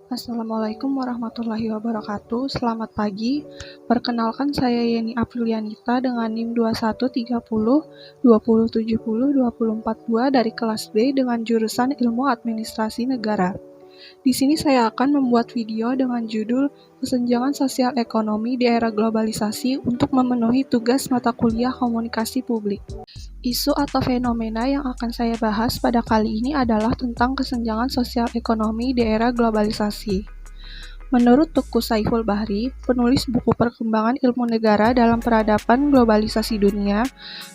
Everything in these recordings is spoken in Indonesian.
Assalamualaikum warahmatullahi wabarakatuh. Selamat pagi. Perkenalkan saya Yeni Aprilianita dengan NIM 2130 2070 2042 dari kelas B dengan jurusan Ilmu Administrasi Negara. Di sini saya akan membuat video dengan judul Kesenjangan Sosial Ekonomi di Era Globalisasi untuk memenuhi tugas mata kuliah Komunikasi Publik. Isu atau fenomena yang akan saya bahas pada kali ini adalah tentang kesenjangan sosial ekonomi di era globalisasi. Menurut Tuku Saiful Bahri, penulis buku Perkembangan Ilmu Negara dalam Peradaban Globalisasi Dunia,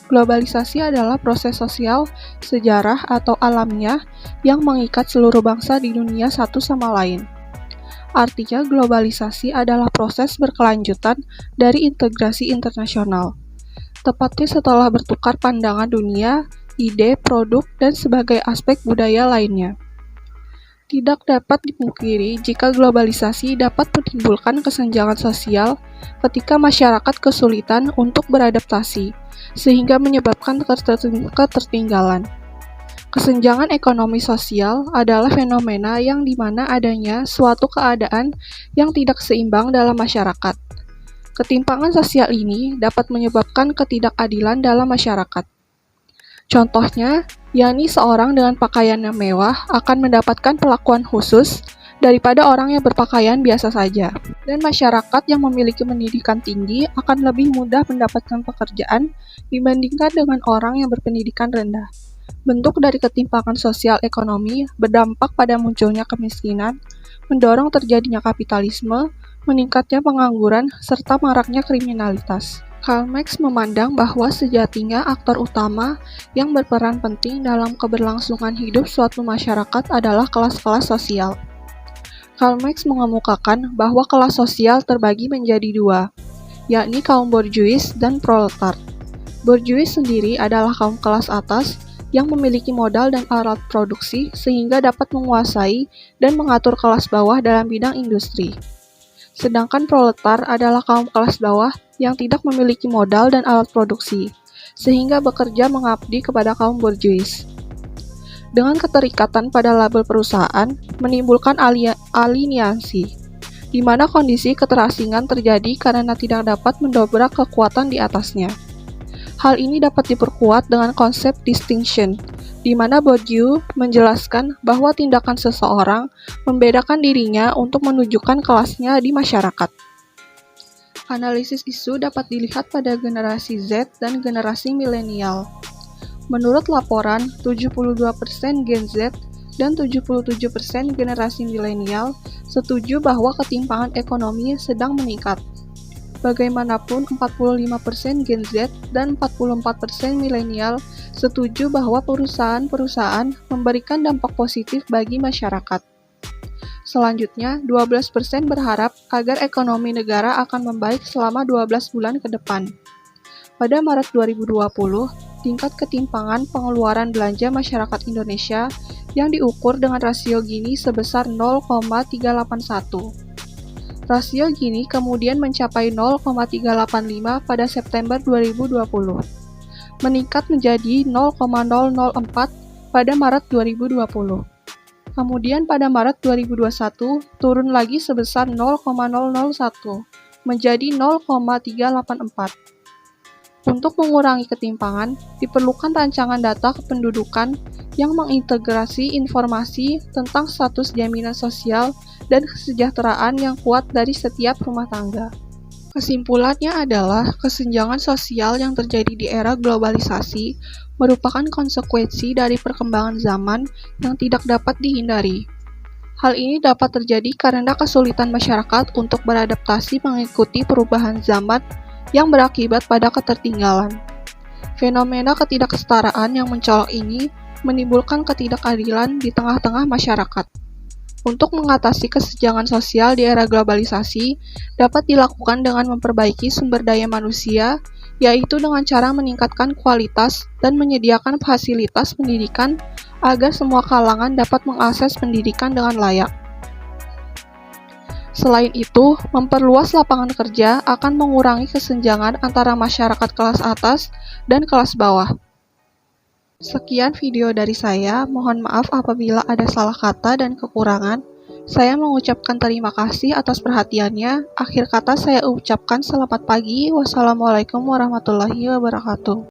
globalisasi adalah proses sosial, sejarah, atau alamiah yang mengikat seluruh bangsa di dunia satu sama lain. Artinya, globalisasi adalah proses berkelanjutan dari integrasi internasional. Tepatnya setelah bertukar pandangan dunia, ide, produk, dan sebagai aspek budaya lainnya. Tidak dapat dipungkiri jika globalisasi dapat menimbulkan kesenjangan sosial ketika masyarakat kesulitan untuk beradaptasi, sehingga menyebabkan ketertinggalan. Kesenjangan ekonomi sosial adalah fenomena yang dimana adanya suatu keadaan yang tidak seimbang dalam masyarakat. Ketimpangan sosial ini dapat menyebabkan ketidakadilan dalam masyarakat. Contohnya, yakni seorang dengan pakaian yang mewah akan mendapatkan perlakuan khusus daripada orang yang berpakaian biasa saja. Dan masyarakat yang memiliki pendidikan tinggi akan lebih mudah mendapatkan pekerjaan dibandingkan dengan orang yang berpendidikan rendah. Bentuk dari ketimpangan sosial ekonomi berdampak pada munculnya kemiskinan, mendorong terjadinya kapitalisme, meningkatnya pengangguran, serta maraknya kriminalitas. Karl Marx memandang bahwa sejatinya aktor utama yang berperan penting dalam keberlangsungan hidup suatu masyarakat adalah kelas-kelas sosial. Karl Marx mengemukakan bahwa kelas sosial terbagi menjadi dua, yakni kaum borjuis dan proletar. Borjuis sendiri adalah kaum kelas atas yang memiliki modal dan alat produksi sehingga dapat menguasai dan mengatur kelas bawah dalam bidang industri. Sedangkan proletar adalah kaum kelas bawah yang tidak memiliki modal dan alat produksi, sehingga bekerja mengabdi kepada kaum borjuis. Dengan keterikatan pada label perusahaan, menimbulkan aliniasi, di mana kondisi keterasingan terjadi karena tidak dapat mendobrak kekuatan di atasnya. Hal ini dapat diperkuat dengan konsep distinction, di mana Bourdieu menjelaskan bahwa tindakan seseorang membedakan dirinya untuk menunjukkan kelasnya di masyarakat. Analisis isu dapat dilihat pada generasi Z dan generasi milenial. Menurut laporan, 72% Gen Z dan 77% generasi milenial setuju bahwa ketimpangan ekonomi sedang meningkat. Bagaimanapun, 45% Gen Z dan 44% milenial setuju bahwa perusahaan-perusahaan memberikan dampak positif bagi masyarakat. Selanjutnya, 12% berharap agar ekonomi negara akan membaik selama 12 bulan ke depan. Pada Maret 2020, tingkat ketimpangan pengeluaran belanja masyarakat Indonesia yang diukur dengan rasio Gini sebesar 0,381. Rasio Gini kemudian mencapai 0,385 pada September 2020, meningkat menjadi 0,004 pada Maret 2020. Kemudian pada Maret 2021 turun lagi sebesar 0,001 menjadi 0,384. Untuk mengurangi ketimpangan, diperlukan rancangan data kependudukan yang mengintegrasi informasi tentang status jaminan sosial dan kesejahteraan yang kuat dari setiap rumah tangga. Kesimpulannya adalah kesenjangan sosial yang terjadi di era globalisasi merupakan konsekuensi dari perkembangan zaman yang tidak dapat dihindari. Hal ini dapat terjadi karena kesulitan masyarakat untuk beradaptasi mengikuti perubahan zaman yang berakibat pada ketertinggalan. Fenomena ketidaksetaraan yang mencolok ini menimbulkan ketidakadilan di tengah-tengah masyarakat. Untuk mengatasi kesenjangan sosial di era globalisasi dapat dilakukan dengan memperbaiki sumber daya manusia, yaitu dengan cara meningkatkan kualitas dan menyediakan fasilitas pendidikan agar semua kalangan dapat mengakses pendidikan dengan layak. Selain itu, memperluas lapangan kerja akan mengurangi kesenjangan antara masyarakat kelas atas dan kelas bawah. Sekian video dari saya, mohon maaf apabila ada salah kata dan kekurangan. Saya mengucapkan terima kasih atas perhatiannya. Akhir kata saya ucapkan selamat pagi. Wassalamualaikum warahmatullahi wabarakatuh.